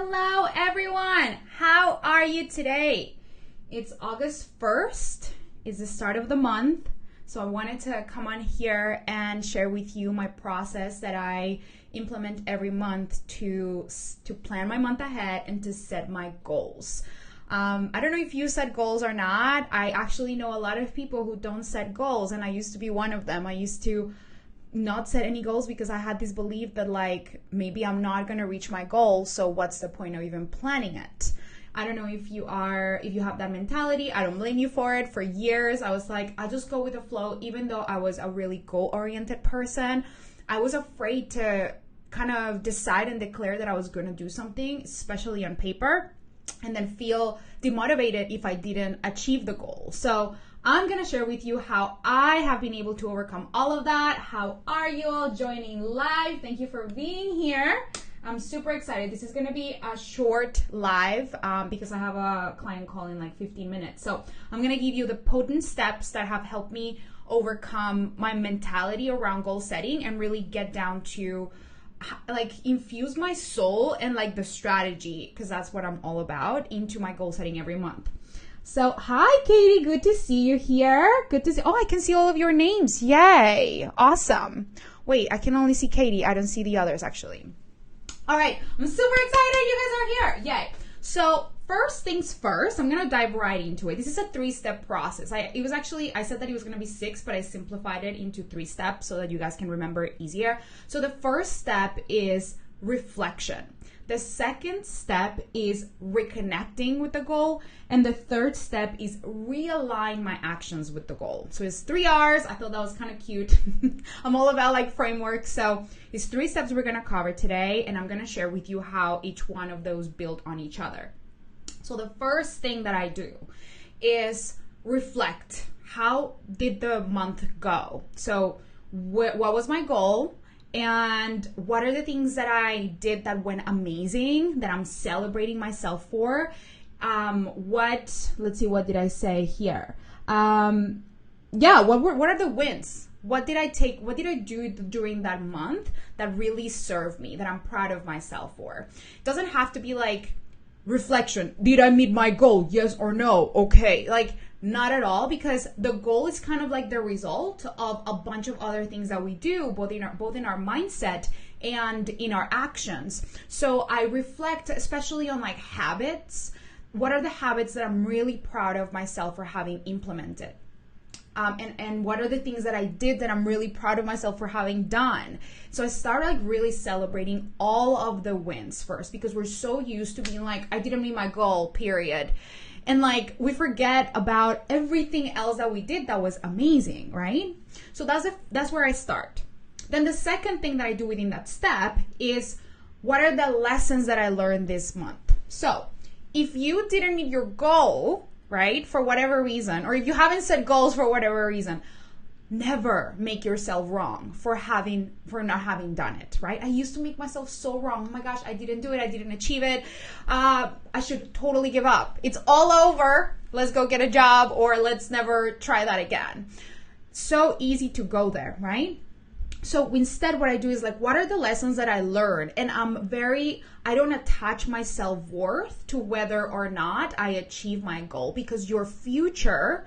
Hello everyone, how are you today? It's August 1st, it's the start of the month, so I wanted to come on here and share with you my process that I implement every month to plan my month ahead and to set my goals. I don't know if you set goals or not. I actually know a lot of people who don't set goals, and I used to be one of them. I used to not set any goals because I had this belief that like maybe I'm not gonna reach my goal, so what's the point of even planning it? I don't know if you have that mentality. I don't blame you for it. For years I was like, I'll just go with the flow. Even though I was a really goal-oriented person, I was afraid to kind of decide and declare that I was gonna do something, especially on paper, and then feel demotivated if I didn't achieve the goal. So I'm gonna share with you how I have been able to overcome all of that. How are you all joining live? Thank you for being here. I'm super excited. This is gonna be a short live because I have a client call in like 15 minutes. So I'm gonna give you the potent steps that have helped me overcome my mentality around goal setting and really get down to like infuse my soul and like the strategy, because that's what I'm all about, into my goal setting every month. So, hi, Katie. Good to see you here. Good to see. Oh, I can see all of your names. Yay. Awesome. Wait, I can only see Katie. I don't see the others, actually. All right. I'm super excited you guys are here. Yay. So, first things first, I'm going to dive right into it. This is a 3-step process. I said that it was going to be 6, but I simplified it into 3 steps so that you guys can remember it easier. So, the first step is reflection. The second step is reconnecting with the goal. And the third step is realign my actions with the goal. So it's 3 R's. I thought that was kind of cute. I'm all about like frameworks. So it's 3 steps we're going to cover today. And I'm going to share with you how each one of those build on each other. So the first thing that I do is reflect. How did the month go? So what was my goal? And what are the things that I did that went amazing, that I'm celebrating myself for? Let's see, what did I say here? What are the wins? What did I do during that month that really served me, that I'm proud of myself for? It doesn't have to be like reflection. Did I meet my goal? Yes or no? Okay. Like, not at all, because the goal is kind of like the result of a bunch of other things that we do, both in our mindset and in our actions. So I reflect especially on like habits. What are the habits that I'm really proud of myself for having implemented? And what are the things that I did that I'm really proud of myself for having done? So I started like really celebrating all of the wins first, because we're so used to being like, I didn't meet my goal, period. And like, we forget about everything else that we did that was amazing, right? So that's where I start. Then the second thing that I do within that step is, what are the lessons that I learned this month? So if you didn't meet your goal, right, for whatever reason, or if you haven't set goals for whatever reason, never make yourself wrong for not having done it, right? I used to make myself so wrong. Oh my gosh, I didn't do it. I didn't achieve it. I should totally give up. It's all over. Let's go get a job, or let's never try that again. So easy to go there, right? So instead, what I do is like, what are the lessons that I learned? And I don't attach my self-worth to whether or not I achieve my goal, because your future,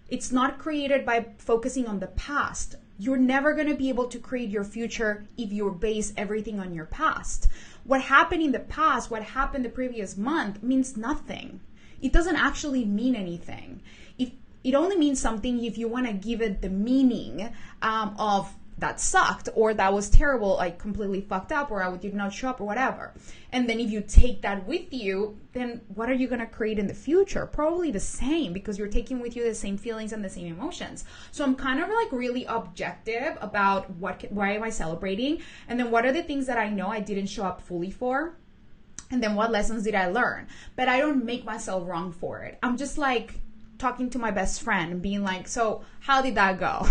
it's not created by focusing on the past. You're never going to be able to create your future if you base everything on your past. What happened in the past, what happened the previous month, means nothing. It doesn't actually mean anything. It only means something if you want to give it the meaning of that sucked, or that was terrible, I completely fucked up, or I did not show up, or whatever. And then if you take that with you, then what are you going to create in the future? Probably the same, because you're taking with you the same feelings and the same emotions. So I'm kind of like really objective about why am I celebrating? And then what are the things that I know I didn't show up fully for? And then what lessons did I learn? But I don't make myself wrong for it. I'm just like talking to my best friend and being like, so how did that go?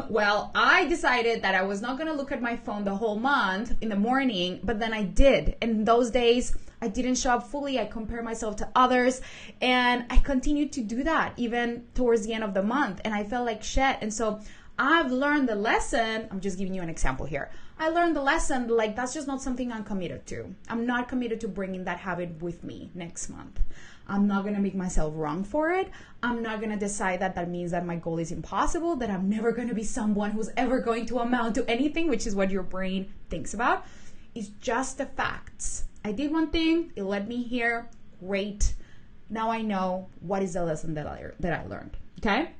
Well, I decided that I was not going to look at my phone the whole month in the morning, but then I did. And those days I didn't show up fully. I compared myself to others, and I continued to do that even towards the end of the month. And I felt like shit. And so I've learned the lesson. I'm just giving you an example here. I learned the lesson, like that's just not something I'm committed to. I'm not committed to bringing that habit with me next month. I'm not going to make myself wrong for it. I'm not going to decide that that means that my goal is impossible, that I'm never going to be someone who's ever going to amount to anything, which is what your brain thinks about. It's just the facts. I did one thing, it led me here, great. Now I know what is the lesson that I learned, okay?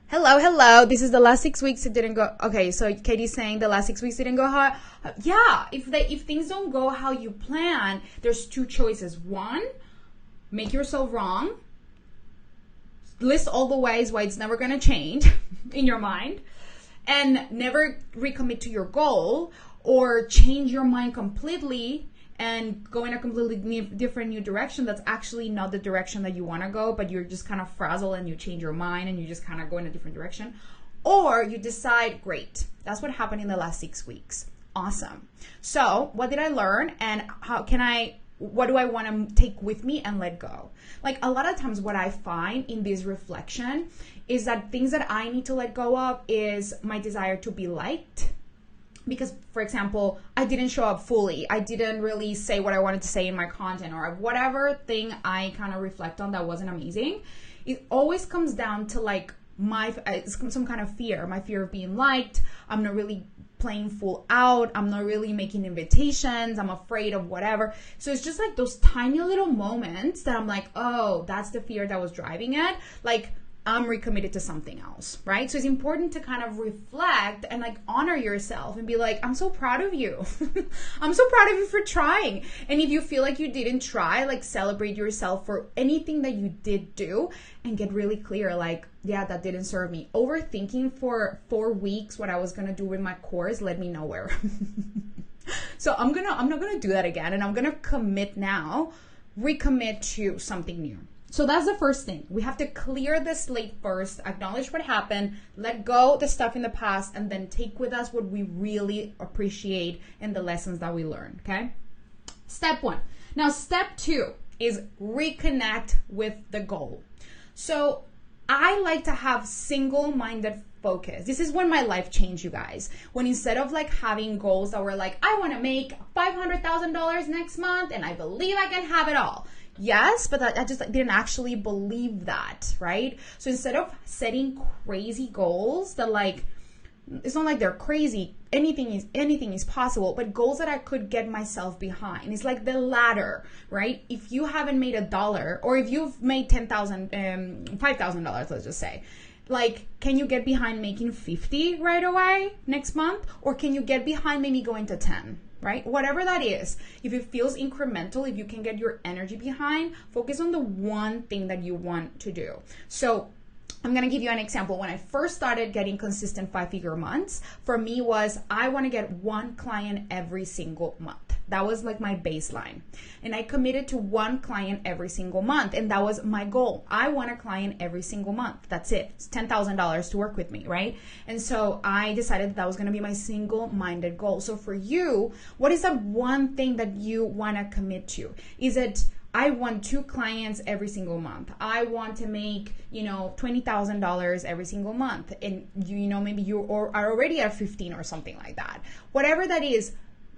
Hello. This is the last 6 weeks. It didn't go. Okay, so Katie's saying the last 6 weeks didn't go how. Yeah, if things don't go how you plan, there's two choices. One, make yourself wrong. List all the ways why it's never gonna change in your mind, and never recommit to your goal, or change your mind completely and go in a completely different new direction that's actually not the direction that you want to go, but you're just kind of frazzled and you change your mind and you just kind of go in a different direction. Or you decide, great, that's what happened in the last 6 weeks. Awesome. So what did I learn, and what do I want to take with me and let go? Like a lot of times what I find in this reflection is that things that I need to let go of is my desire to be liked. Because, for example, I didn't show up fully. I didn't really say what I wanted to say in my content, or whatever thing I kind of reflect on that wasn't amazing. It always comes down to like some kind of fear. My fear of being liked. I'm not really playing full out. I'm not really making invitations. I'm afraid of whatever. So it's just like those tiny little moments that I'm like, oh, that's the fear that was driving it. Like, I'm recommitted to something else, right? So it's important to kind of reflect and like honor yourself and be like, I'm so proud of you. I'm so proud of you for trying. And if you feel like you didn't try, like celebrate yourself for anything that you did do and get really clear, like, yeah, that didn't serve me. Overthinking for 4 weeks what I was going to do with my course led me nowhere. So I'm not going to do that again. And I'm going to commit now, recommit to something new. So that's the first thing. We have to clear the slate first, acknowledge what happened, let go the stuff in the past, and then take with us what we really appreciate and the lessons that we learned, okay? Step 1. Now, step 2 is reconnect with the goal. So I like to have single-minded focus. This is when my life changed, you guys. When instead of like having goals that were like, I want to make $500,000 next month and I believe I can have it all. Yes, but I just didn't actually believe that, right? So instead of setting crazy goals that like, it's not like they're crazy, anything is possible, but goals that I could get myself behind. It's like the ladder, right? If you haven't made $1, or if you've made $5,000, let's just say, like, can you get behind making 50 right away next month? Or can you get behind maybe going to 10? Right? Whatever that is, if it feels incremental, if you can get your energy behind, focus on the one thing that you want to do. So I'm going to give you an example. When I first started getting consistent 5-figure months, for me was I want to get one client every single month. That was like my baseline. And I committed to one client every single month. And that was my goal. I want a client every single month. That's it. It's $10,000 to work with me, right? And so I decided that was going to be my single-minded goal. So for you, what is that one thing that you want to commit to? Is it, I want 2 clients every single month. I want to make, $20,000 every single month. And maybe you are already at 15 or something like that. Whatever that is,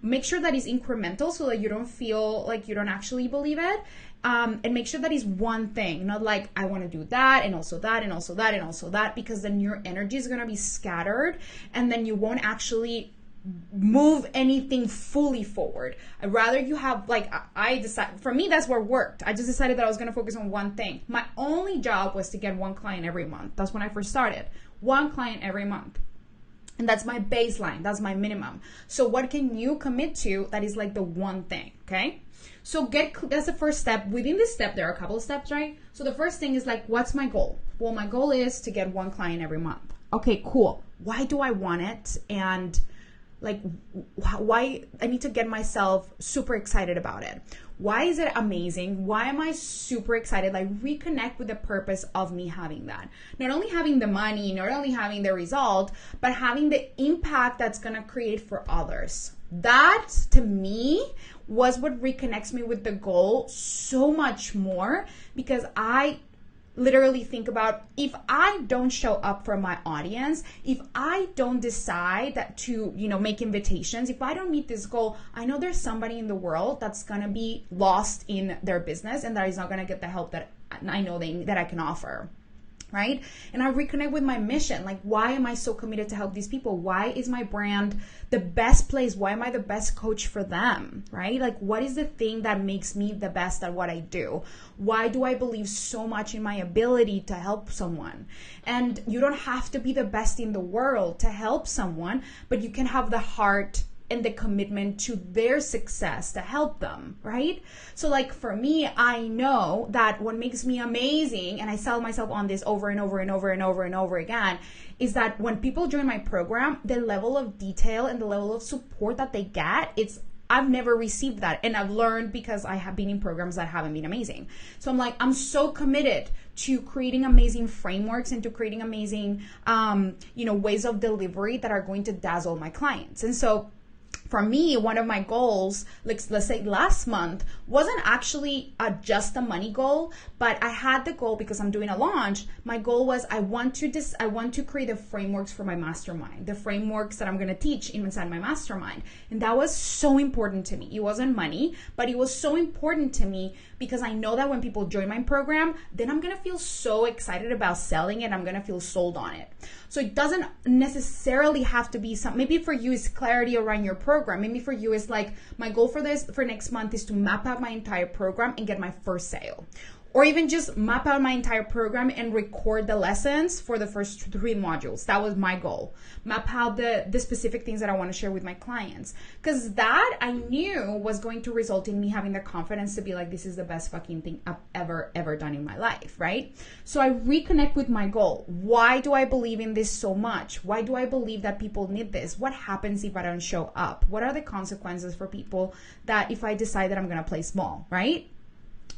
make sure that is incremental so that you don't feel like you don't actually believe it. And make sure that is one thing, not like I want to do that and also that and also that and also that, because then your energy is going to be scattered and then you won't actually move anything fully forward. I'd rather you have, like, I decided, for me, that's what worked. I just decided that I was going to focus on one thing. My only job was to get one client every month. That's when I first started. One client every month. And that's my baseline. That's my minimum. So what can you commit to that is like the one thing, okay? So that's the first step. Within this step, there are a couple of steps, right? So the first thing is like, what's my goal? Well, my goal is to get one client every month. Okay, cool. Why do I want it? And like, why I need to get myself super excited about it. Why is it amazing? Why am I super excited? Like, reconnect with the purpose of me having that. Not only having the money, not only having the result, but having the impact that's going to create for others. That, to me, was what reconnects me with the goal so much more, because I literally think about, if I don't show up for my audience, if I don't decide that to, make invitations, if I don't meet this goal, I know there's somebody in the world that's going to be lost in their business and that is not going to get the help that I know that I can offer. Right? And I reconnect with my mission. Like, why am I so committed to help these people? Why is my brand the best place? Why am I the best coach for them? Right? Like, what is the thing that makes me the best at what I do? Why do I believe so much in my ability to help someone? And you don't have to be the best in the world to help someone, but you can have the heart and the commitment to their success to help them, right? So like for me, I know that what makes me amazing, and I sell myself on this over and over and over and over and over again, is that when people join my program, the level of detail and the level of support that they get, I've never received that. And I've learned because I have been in programs that haven't been amazing. So I'm so committed to creating amazing frameworks and to creating amazing, ways of delivery that are going to dazzle my clients. And so for me, one of my goals, let's say last month, wasn't actually just a money goal, but I had the goal because I'm doing a launch. My goal was I want to create the frameworks for my mastermind, the frameworks that I'm going to teach inside my mastermind. And that was so important to me. It wasn't money, but it was so important to me because I know that when people join my program, then I'm going to feel so excited about selling it. I'm going to feel sold on it. So it doesn't necessarily have to be maybe for you is clarity around your program. Maybe for you is like, my goal for next month is to map out my entire program and get my first sale. Or even just map out my entire program and record the lessons for the first 3 modules. That was my goal. Map out the specific things that I want to share with my clients. Because that I knew was going to result in me having the confidence to be like, this is the best fucking thing I've ever done in my life, right? So I reconnect with my goal. Why do I believe in this so much? Why do I believe that people need this? What happens if I don't show up? What are the consequences for people that if I decide that I'm going to play small, right?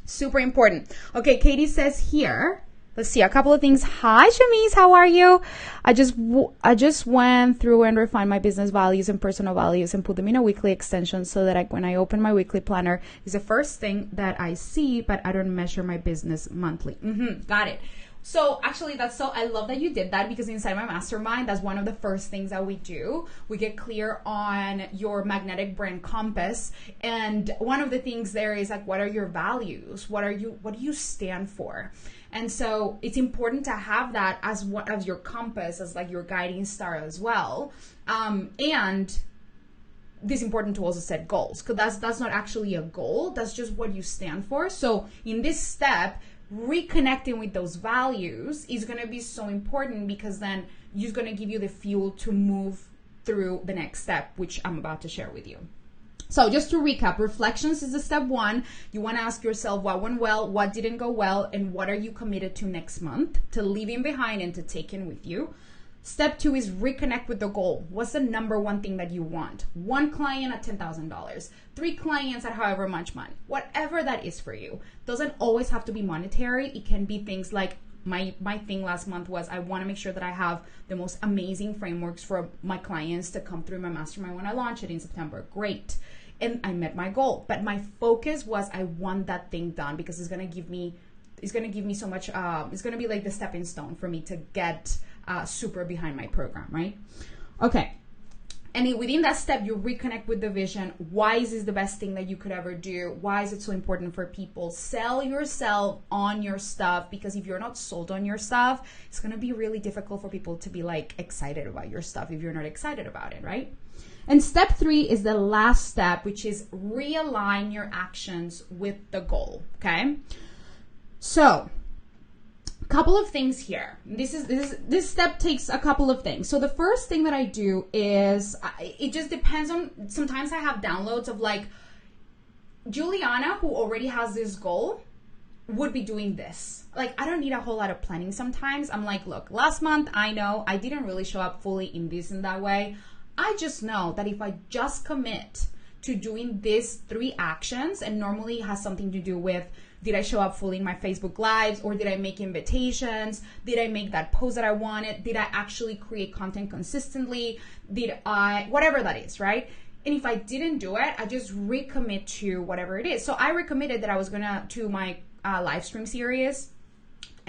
Super important. Okay, Katie says here, let's see a couple of things. Hi, Shamiz, how are you? I just went through and refined my business values and personal values and put them in a weekly extension so that when I open my weekly planner, is the first thing that I see, but I don't measure my business monthly. Got it. So actually I love that you did that, because inside my mastermind, that's one of the first things that we do. We get clear on your magnetic brand compass. And one of the things there is like, what are your values? What do you stand for? And so it's important to have that as your compass, as like your guiding star as well. And it's important to also set goals, because that's not actually a goal. That's just what you stand for. So in this step, reconnecting with those values is going to be so important, because then it's going to give you the fuel to move through the next step, which I'm about to share with you. So just to recap, reflections is the step 1. You want to ask yourself what went well, what didn't go well, and what are you committed to next month to leaving behind and to taking with you. Step 2 is reconnect with the goal. What's the number one thing that you want? 1 client at $10,000, 3 clients at however much money, whatever that is for you. Doesn't always have to be monetary. It can be things like my thing last month was I want to make sure that I have the most amazing frameworks for my clients to come through my mastermind when I launch it in September. Great. And I met my goal, but my focus was I want that thing done, because it's going to give me so much, it's going to be like the stepping stone for me to get super behind my program, right? Okay. And within that step, you reconnect with the vision. Why is this the best thing that you could ever do? Why is it so important for people? Sell yourself on your stuff, because if you're not sold on your stuff, it's going to be really difficult for people to be like excited about your stuff if you're not excited about it, right? And step 3 is the last step, which is realign your actions with the goal, okay? So, couple of things here. This step takes a couple of things. So the first thing that I do is, it just depends on, sometimes I have downloads of like, Juliana, who already has this goal, would be doing this. Like, I don't need a whole lot of planning sometimes. I'm like, look, last month, I know I didn't really show up fully in this and that way. I just know that if I just commit to doing these 3 actions, and normally it has something to do with, did I show up fully in my Facebook Lives, or did I make invitations? Did I make that post that I wanted? Did I actually create content consistently? Did I, whatever that is, right? And if I didn't do it, I just recommit to whatever it is. So I recommitted that I was to my live stream series.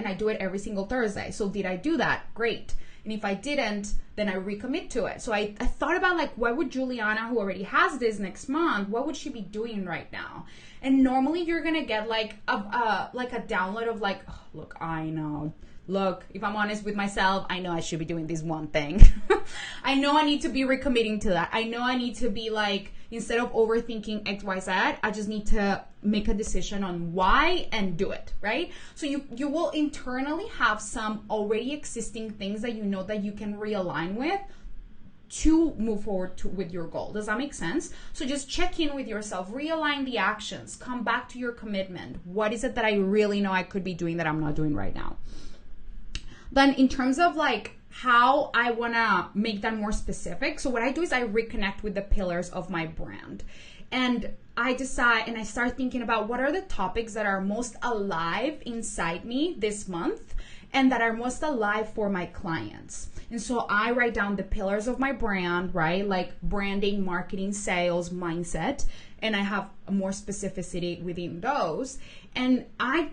and I do it every single Thursday. So did I do that? Great. And if I didn't, then I recommit to it. So I thought about like, what would Juliana, who already has this next month, what would she be doing right now? And normally you're going to get like a download of like, oh, look, I know. Look, if I'm honest with myself, I know I should be doing this one thing. I know I need to be recommitting to that. I know I need to be like, instead of overthinking X, Y, Z, I just need to make a decision on why and do it, right? So you will internally have some already existing things that you know that you can realign with to move forward with your goal. Does that make sense? So just check in with yourself, realign the actions, come back to your commitment. What is it that I really know I could be doing that I'm not doing right now? Then in terms of like how I want to make that more specific, so what I do is I reconnect with the pillars of my brand. And I decide and I start thinking about what are the topics that are most alive inside me this month and that are most alive for my clients. And so I write down the pillars of my brand, right? Like branding, marketing, sales, mindset. And I have more specificity within those. And I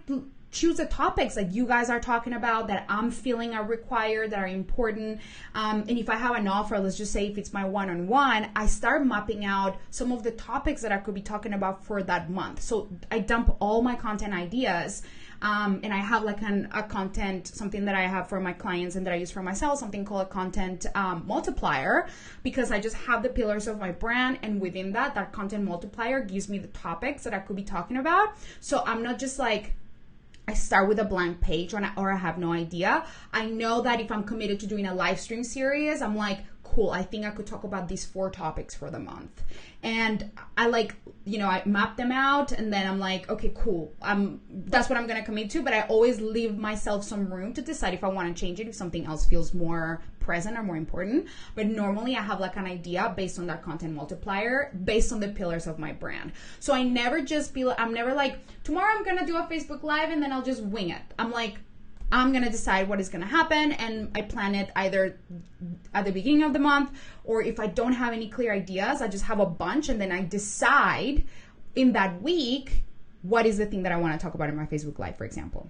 choose the topics that you guys are talking about that I'm feeling are required, that are important. And if I have an offer, let's just say if it's my one-on-one, I start mapping out some of the topics that I could be talking about for that month. So I dump all my content ideas. And I have like a content, something that I have for my clients and that I use for myself, something called a content multiplier, because I just have the pillars of my brand. And within that content multiplier gives me the topics that I could be talking about. So I'm not just like, I start with a blank page or I have no idea. I know that if I'm committed to doing a live stream series, I'm like, cool, I think I could talk about these 4 topics for the month. And I like, I map them out and then I'm like, okay, cool. That's what I'm going to commit to, but I always leave myself some room to decide if I want to change it, if something else feels more present or more important. But normally I have like an idea based on that content multiplier, based on the pillars of my brand. So I'm never like, tomorrow I'm going to do a Facebook Live and then I'll just wing it. I'm like, I'm going to decide what is going to happen, and I plan it either at the beginning of the month, or if I don't have any clear ideas, I just have a bunch and then I decide in that week what is the thing that I want to talk about in my Facebook Live, for example.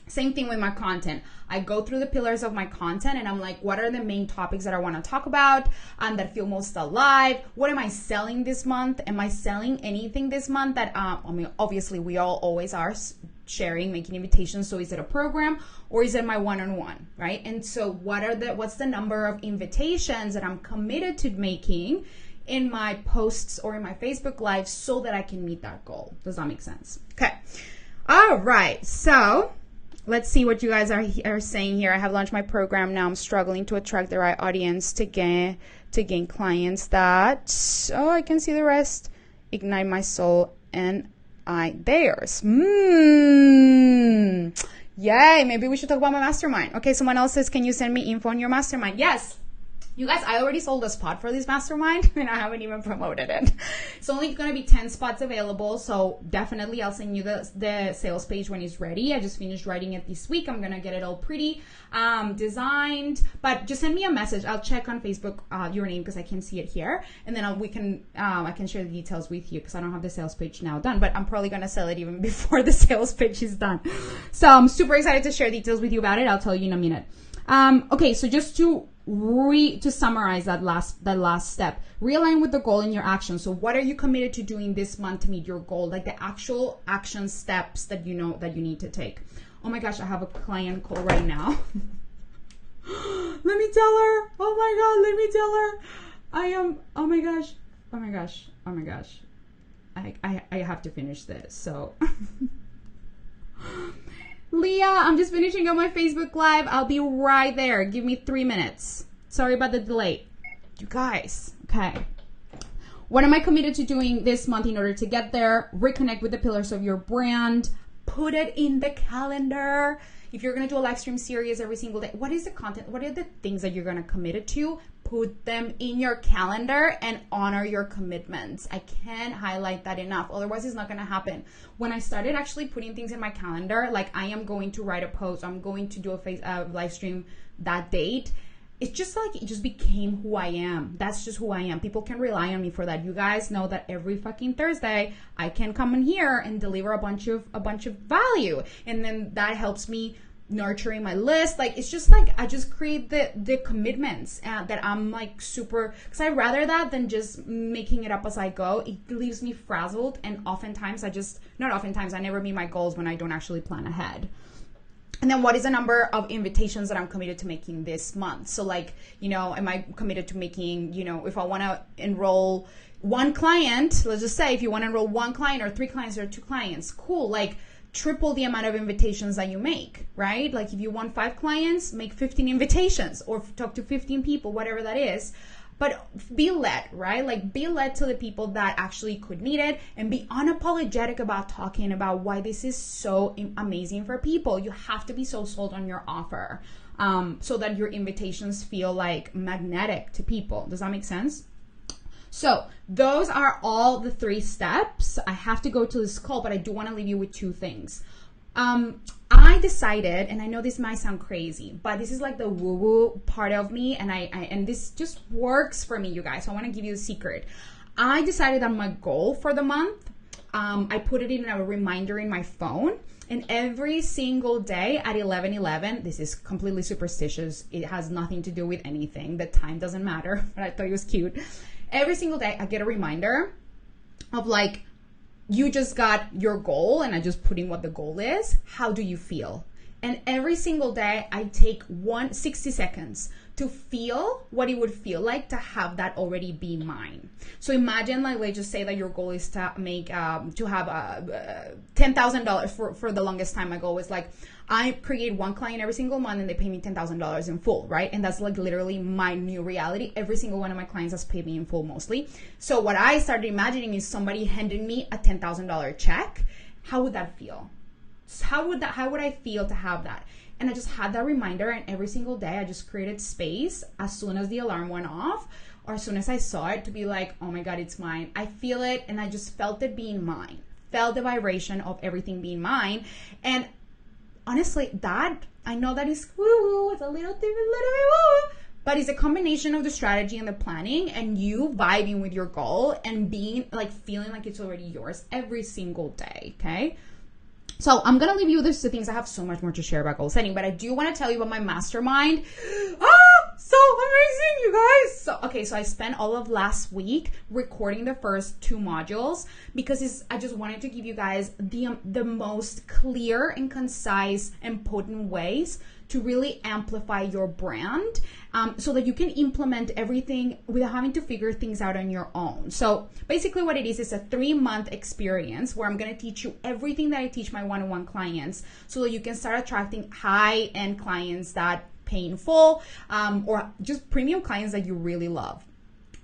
Same thing with my content. I go through the pillars of my content and I'm like, what are the main topics that I want to talk about and that feel most alive? What am I selling this month? Am I selling anything this month that, obviously we all always are sharing, making invitations. So is it a program or is it my one-on-one, right? And so what's the number of invitations that I'm committed to making in my posts or in my Facebook Live so that I can meet that goal? Does that make sense? Okay. All right. So let's see what you guys are saying here. I have launched my program. Now I'm struggling to attract the right audience to gain clients that, I can see the rest. Ignite my soul and theirs. Yay, maybe we should talk about my mastermind. Okay, someone else says, can you send me info on your mastermind? Yes. You guys, I already sold a spot for this mastermind and I haven't even promoted it. It's only going to be 10 spots available. So definitely I'll send you the sales page when it's ready. I just finished writing it this week. I'm going to get it all pretty designed, but just send me a message. I'll check on Facebook your name because I can see it here. And then I can share the details with you because I don't have the sales page now done, but I'm probably going to sell it even before the sales page is done. So I'm super excited to share details with you about it. I'll tell you in a minute. Okay, so just to summarize that last step, realign with the goal in your action. So what are you committed to doing this month to meet your goal? Like the actual action steps that you know that you need to take. Oh my gosh, I have a client call right now. Let me tell her. Oh my God, let me tell her. Oh my gosh. I have to finish this. So Leah, I'm just finishing up my Facebook Live. I'll be right there. Give me 3 minutes. Sorry about the delay. You guys, okay. What am I committed to doing this month in order to get there? Reconnect with the pillars of your brand. Put it in the calendar. If you're going to do a live stream series every single day, what is the content? What are the things that you're going to commit it to? Put them in your calendar and honor your commitments. I can't highlight that enough. Otherwise, it's not going to happen. When I started actually putting things in my calendar, like I am going to write a post, I'm going to do a live stream that date. It's just like, it just became who I am. That's just who I am. People can rely on me for that. You guys know that every fucking Thursday, I can come in here and deliver a bunch of value. And then that helps me nurturing my list. Like, it's just like, I just create the commitments that I'm like super, because I rather that than just making it up as I go. It leaves me frazzled, and oftentimes I never meet my goals when I don't actually plan ahead. And then what is the number of invitations that I'm committed to making this month? So like, am I committed to making, if I want to enroll one client, let's just say if you want to enroll one client or 3 clients or 2 clients, cool. Like, triple the amount of invitations that you make, right? Like, if you want 5 clients, make 15 invitations or talk to 15 people, whatever that is. But be led, right? Like, be led to the people that actually could need it, and be unapologetic about talking about why this is so amazing for people. You have to be so sold on your offer, so that your invitations feel like magnetic to people. Does that make sense? So those are all the 3 steps. I have to go to this call, but I do want to leave you with 2 things. I decided, and I know this might sound crazy, but this is like the woo-woo part of me, and this just works for me, you guys. So I want to give you a secret. I decided on my goal for the month. I put it in a reminder in my phone, and every single day at 11:11, this is completely superstitious. It has nothing to do with anything. The time doesn't matter, but I thought it was cute. Every single day I get a reminder of like, you just got your goal, and I just put in what the goal is. How do you feel? And every single day I take 60 seconds to feel what it would feel like to have that already be mine. So imagine, like, let's just say that your goal is to make, to have $10,000 for the longest time. My goal was like, I create one client every single month and they pay me $10,000 in full, right? And that's like literally my new reality. Every single one of my clients has paid me in full mostly. So what I started imagining is somebody handing me a $10,000 check. How would that feel? How would I feel to have that? And I just had that reminder, and every single day I just created space as soon as the alarm went off, or as soon as I saw it, to be like, oh my God, it's mine. I feel it, and I just felt it being mine. Felt the vibration of everything being mine. And honestly, that, I know that is woo-woo, it's a little bit woo, but it's a combination of the strategy and the planning, and you vibing with your goal and being like, feeling like it's already yours every single day, okay? So I'm going to leave you with these 2 things. I have so much more to share about goal setting, but I do want to tell you about my mastermind. So amazing, you guys. So I spent all of last week recording the first 2 modules because I just wanted to give you guys the most clear and concise and potent ways to really amplify your brand, so that you can implement everything without having to figure things out on your own. So basically what it is a 3-month experience where I'm going to teach you everything that I teach my one-on-one clients, so that you can start attracting high-end clients that pay in full, or just premium clients that you really love.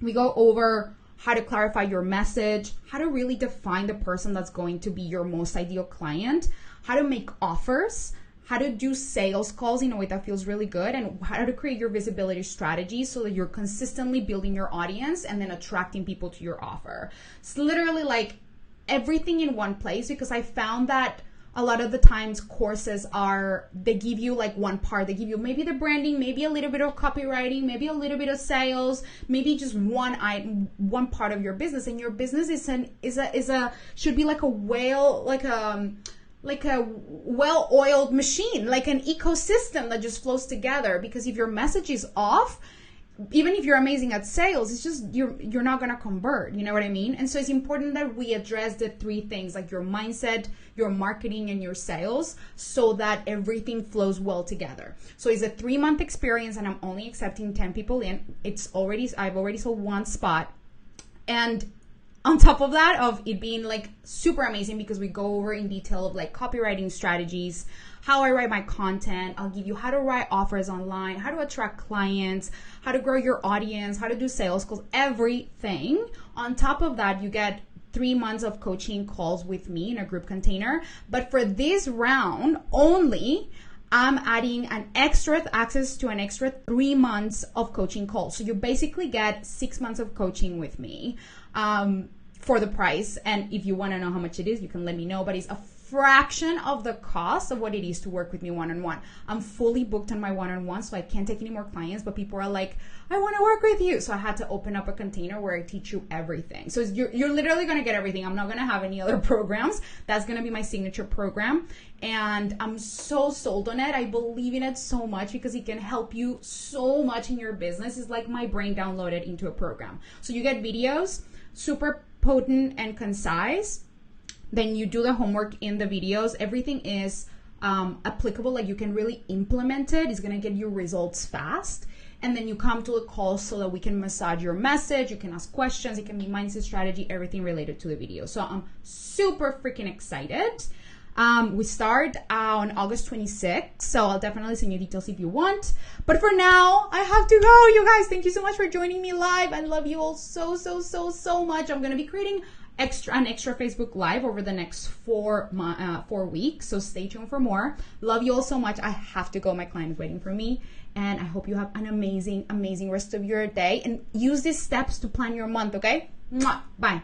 We go over how to clarify your message, how to really define the person that's going to be your most ideal client, how to make offers, how to do sales calls in a way that feels really good, and how to create your visibility strategy so that you're consistently building your audience and then attracting people to your offer. It's literally like everything in one place, because I found that a lot of the times courses they give you like one part. They give you maybe the branding, maybe a little bit of copywriting, maybe a little bit of sales, maybe just one part of your business. And your business should be like a well-oiled machine, like an ecosystem that just flows together. Because if your message is off, even if you're amazing at sales, it's just you're not going to convert. You know what I mean? And so it's important that we address the 3 things, like your mindset, your marketing, and your sales, so that everything flows well together. So it's a 3-month experience, and I'm only accepting 10 people in. I've already sold 1 spot. And on top of that, of it being like super amazing, because we go over in detail of like copywriting strategies, how I write my content. I'll give you how to write offers online, how to attract clients, how to grow your audience, how to do sales calls, everything. On top of that, you get 3 months of coaching calls with me in a group container. But for this round only, I'm adding access to an extra 3 months of coaching calls. So you basically get 6 months of coaching with me for the price. And if you want to know how much it is, you can let me know. But it's a fraction of the cost of what it is to work with me one-on-one. I'm fully booked on my one-on-one, so I can't take any more clients, but people are like, I want to work with you. So I had to open up a container where I teach you everything. So you're literally going to get everything. I'm not going to have any other programs. That's going to be my signature program. And I'm so sold on it. I believe in it so much because it can help you so much in your business. It's like my brain downloaded into a program. So you get videos, super potent and concise. Then you do the homework in the videos. Everything is applicable. Like you can really implement it. It's going to get you results fast. And then you come to a call so that we can massage your message. You can ask questions. It can be mindset, strategy, everything related to the video. So I'm super freaking excited. We start on August 26th. So I'll definitely send you details if you want. But for now, I have to go. You guys, thank you so much for joining me live. I love you all so much. I'm going to be creating an extra Facebook Live over the next 4 weeks. So stay tuned for more. Love you all so much. I have to go. My client is waiting for me. And I hope you have an amazing rest of your day. And use these steps to plan your month, okay? Mwah. Bye.